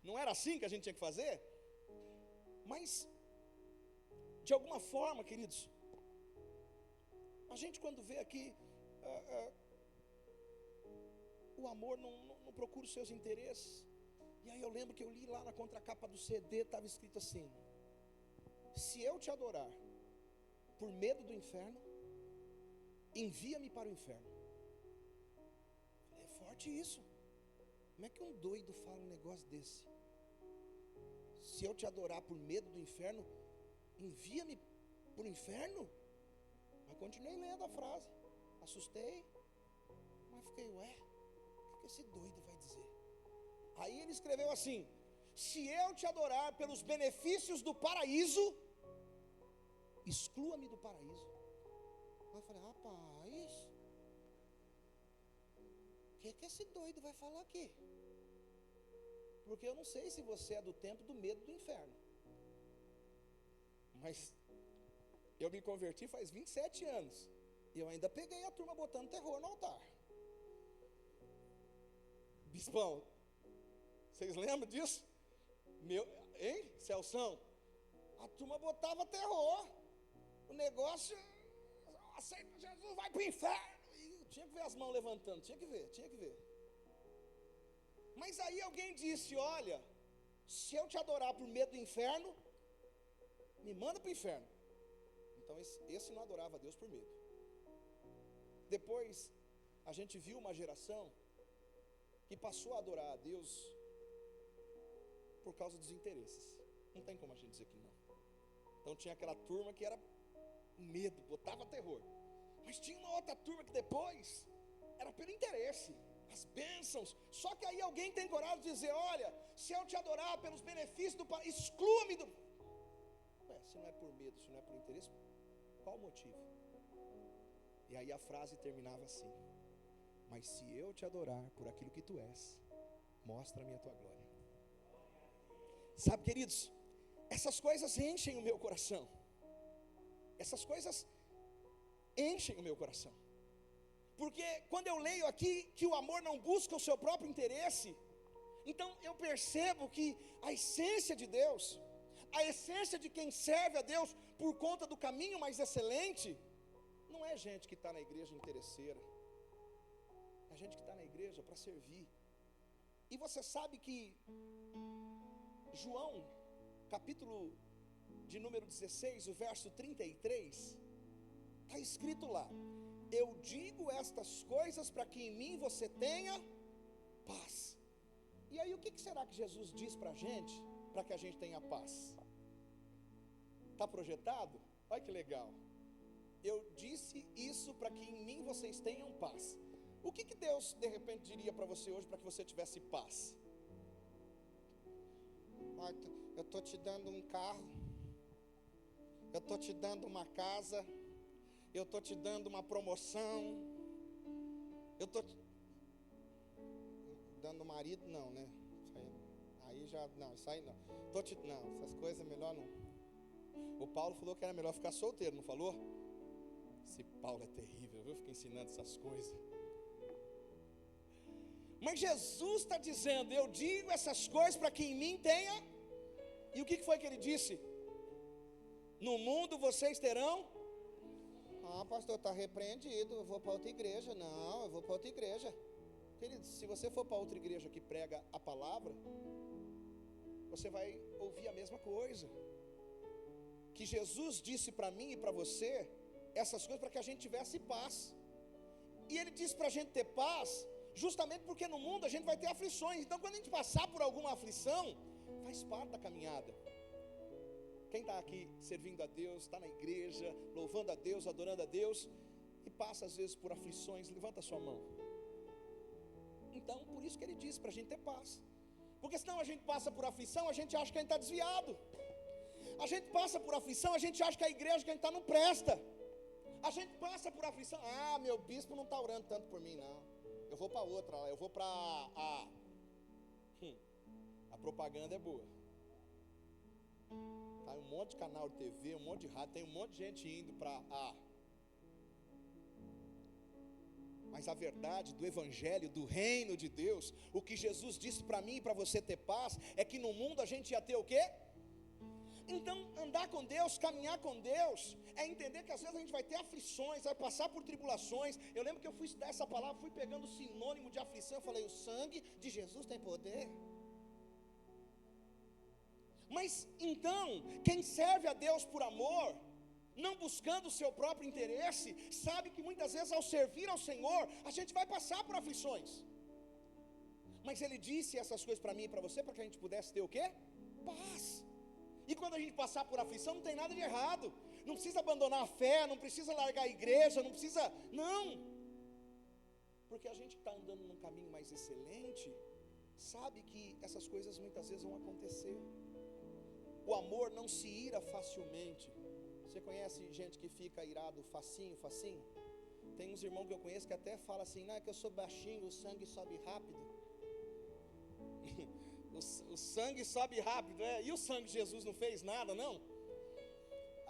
Não era assim que a gente tinha que fazer? Mas, de alguma forma, queridos, a gente quando vê aqui, o amor não procura os seus interesses. E aí eu lembro que eu li lá na contracapa do CD, estava escrito assim: se eu te adorar por medo do inferno, envia-me para o inferno. É forte isso. Como é que um doido fala um negócio desse? Se eu te adorar por medo do inferno, envia-me para o inferno? Mas continuei lendo a frase, assustei, mas fiquei, ué, o que esse doido vai dizer? Aí ele escreveu assim: se eu te adorar pelos benefícios do paraíso, exclua-me do paraíso. Aí eu falei, rapaz, o que esse doido vai falar aqui? Porque eu não sei se você é do tempo do medo do inferno, mas eu me converti faz 27 anos, e eu ainda peguei a turma botando terror no altar. Bispão, vocês lembram disso? Hein, Celção? A turma botava terror. O negócio, aceita Jesus, vai para o inferno. E tinha que ver as mãos levantando, tinha que ver. Mas aí alguém disse, olha, se eu te adorar por medo do inferno, me manda para o inferno. Então esse não adorava a Deus por medo. Depois a gente viu uma geração que passou a adorar a Deus por causa dos interesses. Não tem como a gente dizer que não. Então tinha aquela turma que era medo, botava terror. Mas tinha uma outra turma que depois era pelo interesse, as bênçãos. Só que aí alguém tem coragem de dizer, olha, se eu te adorar pelos benefícios do paraíso, exclua-me do... se não é por medo, se não é por interesse, qual o motivo? E aí a frase terminava assim: mas se eu te adorar por aquilo que tu és, mostra-me a tua glória. Sabe, queridos, essas coisas enchem o meu coração. Essas coisas enchem o meu coração. Porque quando eu leio aqui que o amor não busca o seu próprio interesse, então eu percebo que a essência de Deus, a essência de quem serve a Deus por conta do caminho mais excelente, não é gente que está na igreja interesseira. É gente que está na igreja para servir. E você sabe que João, capítulo de número 16, o verso 33, está escrito lá: eu digo estas coisas para que em mim você tenha paz. E aí o que será que Jesus diz para a gente, para que a gente tenha paz? Está projetado? Olha que legal. Eu disse isso para que em mim vocês tenham paz. O que Deus de repente diria para você hoje para que você tivesse paz? Eu estou te dando um carro, eu estou te dando uma casa, eu estou te dando uma promoção, eu estou dando marido, não, né? Aí já, não, isso aí não. Não, essas coisas é melhor não. O Paulo falou que era melhor ficar solteiro, não falou? Esse Paulo é terrível, viu? Fica ensinando essas coisas. Mas Jesus está dizendo, eu digo essas coisas para que em mim tenha. E o que foi que ele disse? No mundo vocês terão. Pastor, está repreendido, eu vou para outra igreja. Não, eu vou para outra igreja. Querido, se você for para outra igreja que prega a palavra, você vai ouvir a mesma coisa. Que Jesus disse para mim e para você essas coisas para que a gente tivesse paz. E ele disse para a gente ter paz, justamente porque no mundo a gente vai ter aflições. Então quando a gente passar por alguma aflição, faz parte da caminhada. Quem está aqui servindo a Deus, está na igreja, louvando a Deus, adorando a Deus, e passa às vezes por aflições, levanta a sua mão. Então, por isso que ele disse, para a gente ter paz. Porque senão a gente passa por aflição, a gente acha que a gente está desviado. A gente passa por aflição, a gente acha que a igreja que a gente está não presta. A gente passa por aflição, meu bispo não está orando tanto por mim, não. Eu vou para outra lá, eu vou para a propaganda é boa. Tá um monte de canal de TV, um monte de rádio, tem um monte de gente indo para Mas a verdade do evangelho, do reino de Deus, o que Jesus disse para mim e para você ter paz, é que no mundo a gente ia ter o quê? Então, andar com Deus, caminhar com Deus, é entender que às vezes a gente vai ter aflições, vai passar por tribulações. Eu lembro que eu fui estudar essa palavra, fui pegando o sinônimo de aflição, eu falei, o sangue de Jesus tem poder. Mas então, quem serve a Deus por amor, não buscando o seu próprio interesse, sabe que muitas vezes ao servir ao Senhor, a gente vai passar por aflições. Mas Ele disse essas coisas para mim e para você, para que a gente pudesse ter o quê? Paz. E quando a gente passar por aflição, não tem nada de errado. Não precisa abandonar a fé, não precisa largar a igreja, não precisa, não. Porque a gente que está andando num caminho mais excelente, sabe que essas coisas muitas vezes vão acontecer. O amor não se ira facilmente. Você conhece gente que fica irado facinho? Tem uns irmãos que eu conheço que até falam assim, não, é que eu sou baixinho, o sangue sobe rápido. O sangue sobe rápido, e o sangue de Jesus não fez nada, não?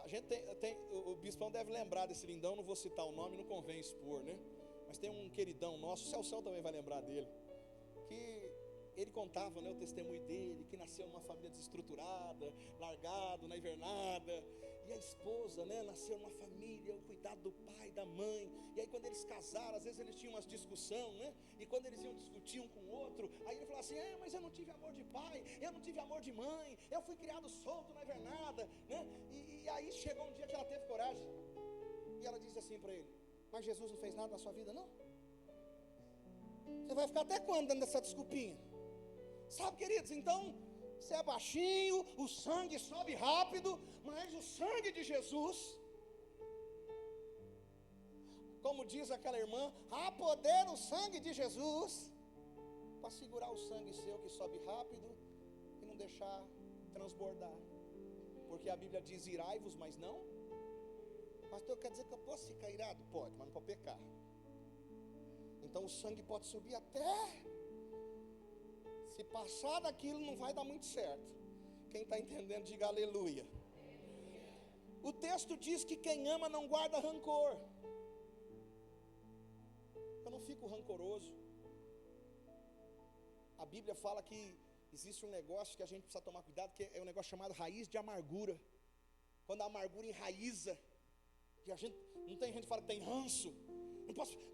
A gente tem o bispão deve lembrar desse lindão, não vou citar o nome, não convém expor, né? Mas tem um queridão nosso, o Celção também vai lembrar dele, que ele contava, né, o testemunho dele, que nasceu numa família desestruturada, largado na invernada, e a esposa, né, nasceu numa família, o cuidado do pai, da mãe, e aí quando eles casaram, às vezes eles tinham umas discussões, né, e quando eles iam discutir um com o outro, aí ele falava assim, mas eu não tive amor de pai, eu não tive amor de mãe, eu fui criado solto na invernada, né, e aí chegou um dia que ela teve coragem, e ela disse assim para ele, mas Jesus não fez nada na sua vida, não? Você vai ficar até quando dando essa desculpinha? Sabe, queridos, então, você é baixinho, o sangue sobe rápido, mas o sangue de Jesus, como diz aquela irmã, há poder no sangue de Jesus, para segurar o sangue seu que sobe rápido e não deixar transbordar, porque a Bíblia diz irai-vos, mas não. Pastor, quer dizer que eu posso ficar irado? Pode, mas não pode pecar. Então o sangue pode subir até... Se passar daquilo não vai dar muito certo. Quem está entendendo, diga aleluia. O texto diz que quem ama não guarda rancor. Eu não fico rancoroso. A Bíblia fala que existe um negócio que a gente precisa tomar cuidado, que é um negócio chamado raiz de amargura. Quando a amargura enraiza, que a gente, não tem gente que fala que tem ranço.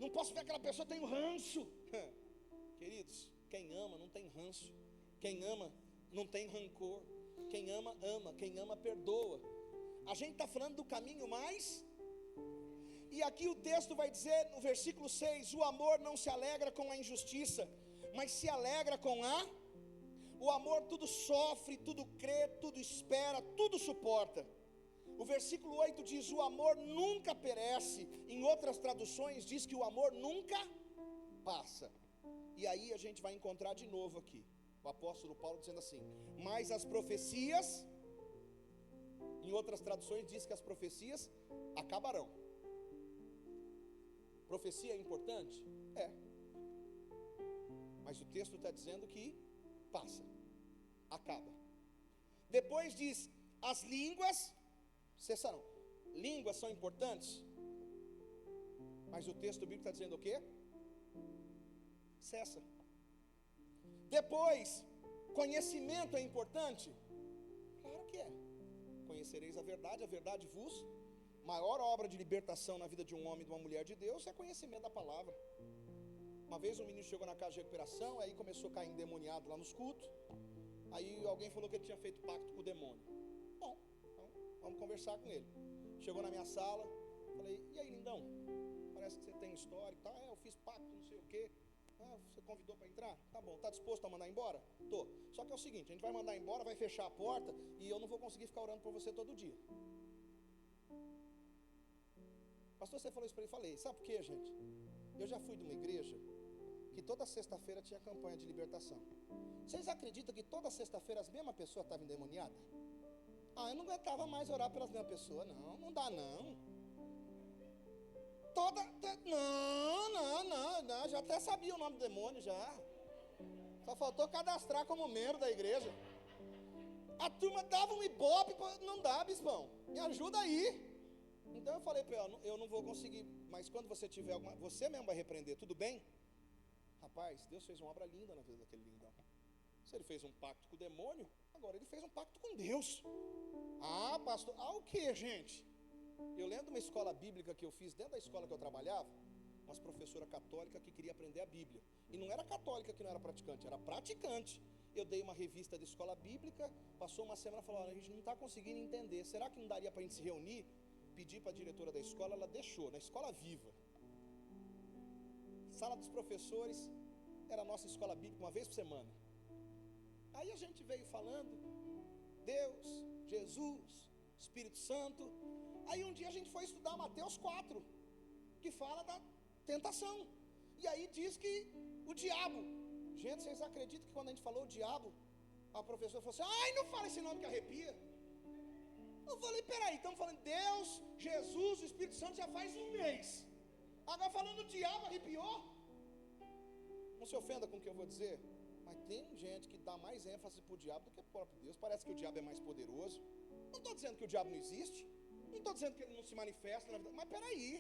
Não posso ver aquela pessoa, tem um ranço. Queridos, quem ama não tem ranço. Quem ama não tem rancor. Quem ama, ama. Quem ama, perdoa. A gente está falando do caminho mais. E aqui o texto vai dizer no versículo 6, o amor não se alegra com a injustiça, mas se alegra com a... O amor tudo sofre, tudo crê, tudo espera, tudo suporta. O versículo 8 diz, o amor nunca perece. Em outras traduções diz que o amor nunca passa. E aí a gente vai encontrar de novo aqui, o apóstolo Paulo dizendo assim, mas as profecias, em outras traduções diz que as profecias acabarão. Profecia é importante? É. Mas o texto está dizendo que passa, acaba. Depois diz, as línguas cessarão. Línguas são importantes? Mas o texto bíblico está dizendo o quê? Cessa. Depois, conhecimento é importante? Claro que é. Conhecereis a verdade vos... Maior obra de libertação na vida de um homem e de uma mulher de Deus é conhecimento da palavra. Uma vez um menino chegou na casa de recuperação, aí começou a cair endemoniado lá nos cultos. Aí alguém falou que ele tinha feito pacto com o demônio. Bom, então vamos conversar com ele. Chegou na minha sala, falei, e aí, lindão? Parece que você tem história e tal. Eu fiz pacto, não sei o quê. Você convidou para entrar? Tá bom, tá disposto a mandar embora? Tô. Só que é o seguinte, a gente vai mandar embora, vai fechar a porta e eu não vou conseguir ficar orando por você todo dia. Pastor, você falou isso para ele? Falei. Sabe por quê, gente? Eu já fui de uma igreja que toda sexta-feira tinha campanha de libertação. Vocês acreditam que toda sexta-feira as mesmas pessoas estavam endemoniadas? Eu não aguentava mais orar pelas mesmas pessoas. Não dá não. Não, já até sabia o nome do demônio já. Só faltou cadastrar como membro da igreja. A turma dava um ibope, não dá, bispão. Me ajuda aí. Então eu falei para ela, eu não vou conseguir, mas quando você tiver alguma, você mesmo vai repreender, tudo bem? Rapaz, Deus fez uma obra linda na vida daquele lindão. Se ele fez um pacto com o demônio, agora ele fez um pacto com Deus. Ah, pastor, o que, gente? Eu lembro de uma escola bíblica que eu fiz dentro da escola que eu trabalhava, umas professora católica que queria aprender a Bíblia. E não era católica que não era praticante, era praticante. Eu dei uma revista de escola bíblica, passou uma semana e falou, olha, a gente não está conseguindo entender, será que não daria para a gente se reunir? Pedi para a diretora da escola, ela deixou, na escola viva. Sala dos professores, era a nossa escola bíblica, uma vez por semana. Aí a gente veio falando, Deus, Jesus, Espírito Santo. Aí um dia a gente foi estudar Mateus 4, que fala da tentação. E aí diz que o diabo, gente, vocês acreditam que quando a gente falou o diabo, a professora falou assim, ai, não fala esse nome que arrepia. Eu falei, peraí, estamos falando Deus, Jesus, o Espírito Santo já faz um mês. Agora falando do diabo, arrepiou? Não se ofenda com o que eu vou dizer, mas tem gente que dá mais ênfase para o diabo do que para o próprio Deus. Parece que o diabo é mais poderoso. Não estou dizendo que o diabo não existe, não estou dizendo que ele não se manifesta na vida, mas peraí.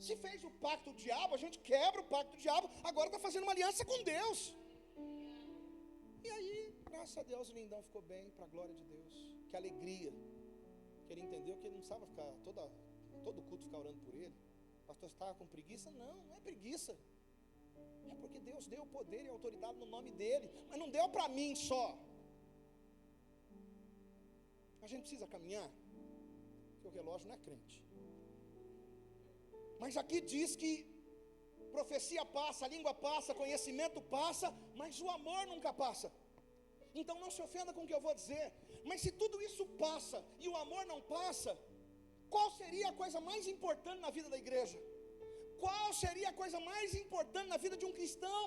Se fez o pacto do diabo, a gente quebra o pacto do diabo, agora está fazendo uma aliança com Deus. E aí, graças a Deus, o lindão ficou bem, para a glória de Deus. Que alegria, que ele entendeu que ele não precisava ficar, todo culto ficar orando por ele. O pastor estava com preguiça? Não, não é preguiça. É porque Deus deu poder e autoridade no nome dele, mas não deu para mim só. A gente precisa caminhar, porque o relógio não é crente. Mas aqui diz que profecia passa, a língua passa, conhecimento passa, mas o amor nunca passa. Então não se ofenda com o que eu vou dizer, mas se tudo isso passa e o amor não passa, qual seria a coisa mais importante na vida da igreja? Qual seria a coisa mais importante na vida de um cristão?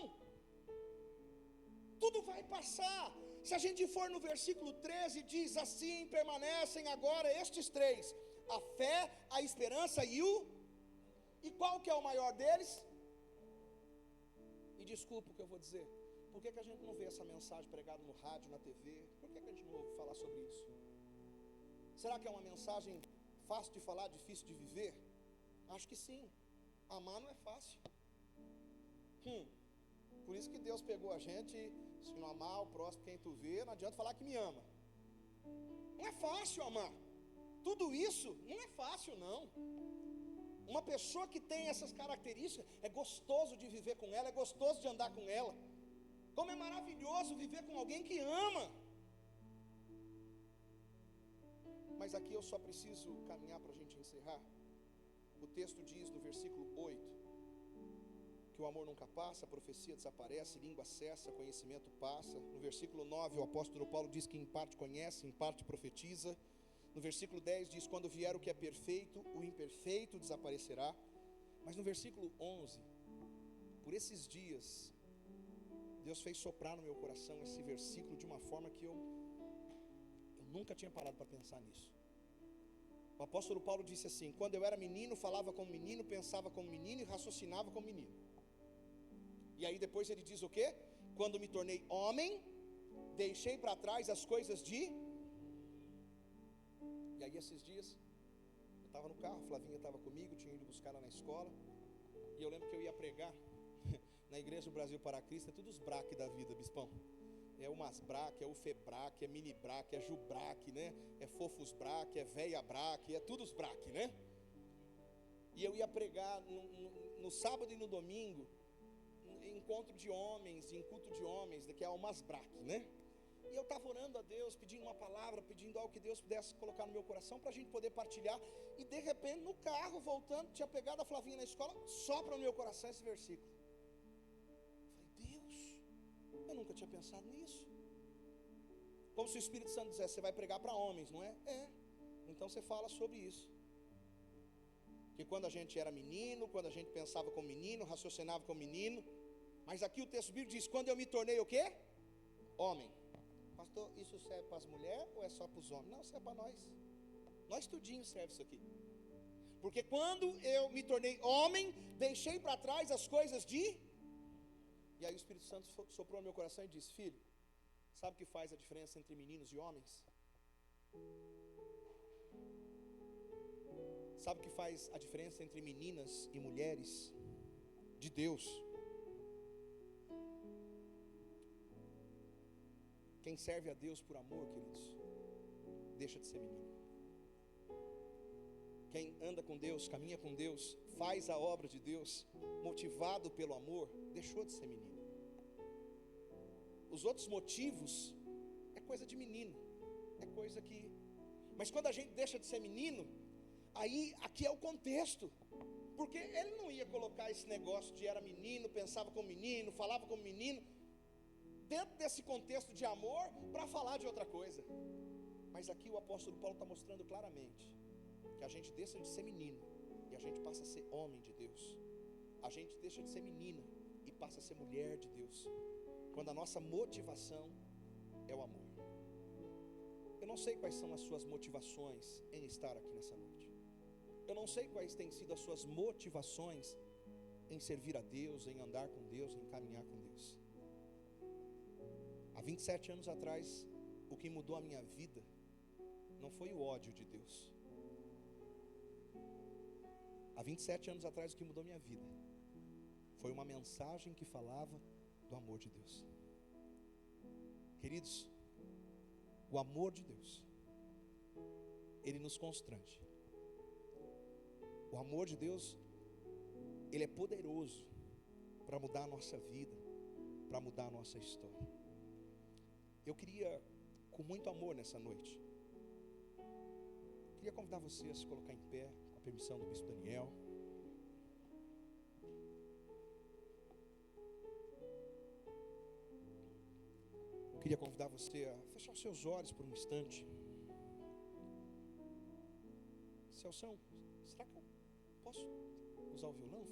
Tudo vai passar. Se a gente for no versículo 13, diz assim, permanecem agora estes três, a fé, a esperança e qual que é o maior deles? E desculpa o que eu vou dizer, por que a gente não vê essa mensagem pregada no rádio, na TV? Por que a gente não ouve falar sobre isso? Será que é uma mensagem fácil de falar, difícil de viver? Acho que sim. Amar não é fácil. Por isso que Deus pegou a gente, se não amar o próximo quem tu vê, não adianta falar que me ama. Não é fácil amar. Tudo isso não é fácil não. Uma pessoa que tem essas características, é gostoso de viver com ela, é gostoso de andar com ela. Como é maravilhoso viver com alguém que ama. Mas aqui eu só preciso caminhar para a gente encerrar. O texto diz no versículo 8, que o amor nunca passa, a profecia desaparece, língua cessa, conhecimento passa. No versículo 9, o apóstolo Paulo diz que em parte conhece, em parte profetiza. No versículo 10 diz, quando vier o que é perfeito, o imperfeito desaparecerá. Mas no versículo 11, por esses dias, Deus fez soprar no meu coração esse versículo de uma forma que eu nunca tinha parado para pensar nisso. O apóstolo Paulo disse assim, quando eu era menino, falava como menino, pensava como menino e raciocinava como menino. E aí depois ele diz o quê? Quando me tornei homem, deixei para trás as coisas de... E aí esses dias, eu estava no carro, a Flavinha estava comigo, tinha ido buscar ela na escola, e eu lembro que eu ia pregar na Igreja do Brasil para Cristo, é tudo os braque da vida, bispão. É o Masbraque, é o Febraque, é Mini Braque, é Jubraque, né? É Fofos Braque, é Véia Braque, é tudo os braque, né? E eu ia pregar no sábado e no domingo, em encontro de homens, em culto de homens, que é o Masbraque, né? E eu estava orando a Deus, pedindo uma palavra, pedindo algo que Deus pudesse colocar no meu coração para a gente poder partilhar. E de repente, no carro, voltando, tinha pegado a Flavinha na escola, sopra no meu coração esse versículo. Falei, Deus, eu nunca tinha pensado nisso. Como se o Espírito Santo dissesse, você vai pregar para homens, não é? É. Então você fala sobre isso. Que quando a gente era menino, quando a gente pensava como menino, raciocinava como menino. Mas aqui o texto bíblico diz, quando eu me tornei o quê? Homem. Pastor, isso serve para as mulheres ou é só para os homens? Não, serve para nós. Nós tudinho serve isso aqui. Porque quando eu me tornei homem, deixei para trás as coisas de... E aí o Espírito Santo soprou no meu coração e disse, filho, sabe o que faz a diferença entre meninos e homens? Sabe o que faz a diferença entre meninas e mulheres de Deus? Quem serve a Deus por amor, queridos, deixa de ser menino. Quem anda com Deus, caminha com Deus, faz a obra de Deus, motivado pelo amor, deixou de ser menino. Os outros motivos é coisa de menino, é coisa que... Mas quando a gente deixa de ser menino, aí aqui é o contexto. Porque ele não ia colocar esse negócio de era menino, pensava como menino, falava como menino, dentro desse contexto de amor, para falar de outra coisa. Mas aqui o apóstolo Paulo está mostrando claramente que a gente deixa de ser menino e a gente passa a ser homem de Deus. A gente deixa de ser menina e passa a ser mulher de Deus, quando a nossa motivação é o amor. Eu não sei quais são as suas motivações em estar aqui nessa noite. Eu não sei quais têm sido as suas motivações em servir a Deus, em andar com Deus, em caminhar com Deus. Há 27 anos atrás, o que mudou a minha vida não foi o ódio de Deus. Há 27 anos atrás, o que mudou a minha vida foi uma mensagem que falava do amor de Deus. Queridos, o amor de Deus, ele nos constrange. O amor de Deus, ele é poderoso para mudar a nossa vida, para mudar a nossa história. Eu queria, com muito amor nessa noite, queria convidar você a se colocar em pé, com a permissão do bispo Daniel. Eu queria convidar você a fechar os seus olhos por um instante. Celção, será que eu posso usar o violão?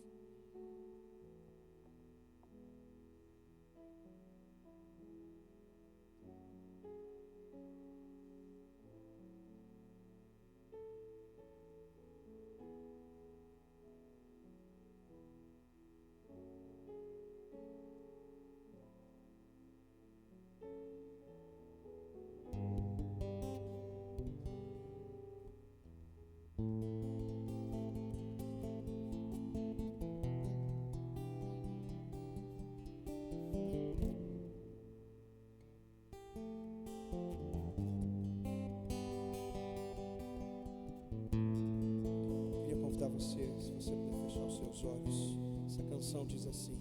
Você, se você puder fechar os seus olhos, essa canção diz assim: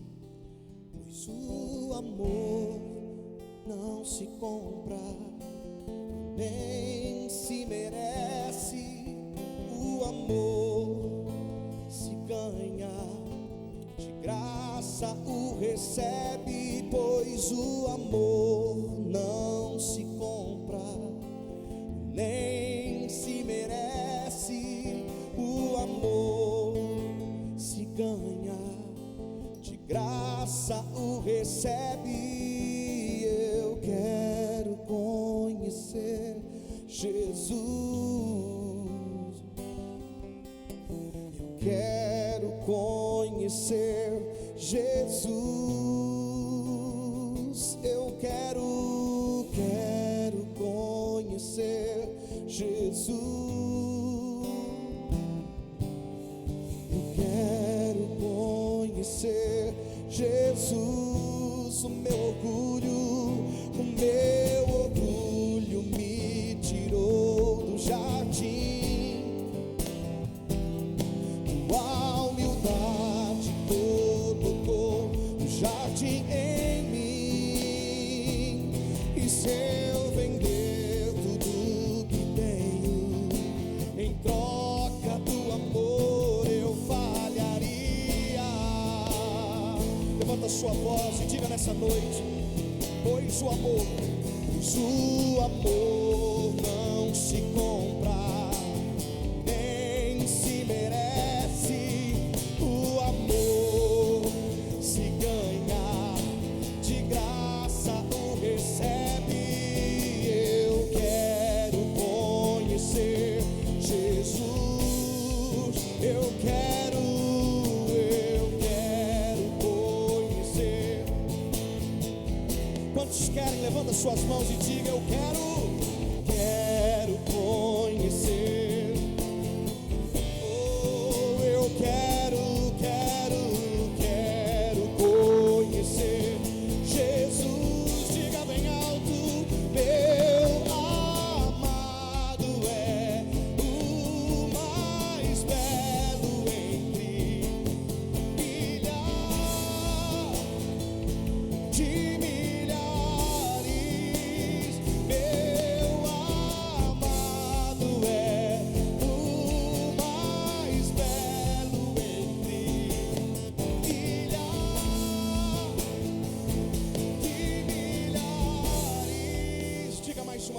pois o amor não se compra, nem se merece. O amor se ganha, de graça o recebe. Pois o amor não se compra, nem se merece. O amor se ganha, de graça o recebe. Eu quero conhecer Jesus. Eu quero conhecer Jesus. Eu quero conhecer Jesus. Jesus, o meu orgulho me tirou do jardim. Tua humildade colocou o jardim em mim. E se eu vender tudo que tenho em troca do amor, eu falharia. Levanta a sua voz e diga nessa noite: pois o amor não se compra, nem se merece. O amor se ganha, de graça o recebe. Eu quero conhecer Jesus. Eu quero conhecer. Quantos querem? Levanta suas mãos e diga: eu quero conhecer. Oh,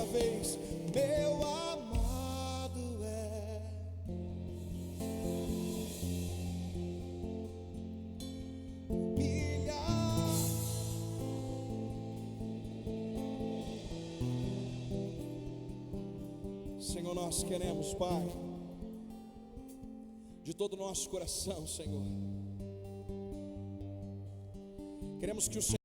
uma vez, meu amado é. Humilhar. Senhor, nós queremos, Pai, de todo o nosso coração, Senhor, queremos que o Senhor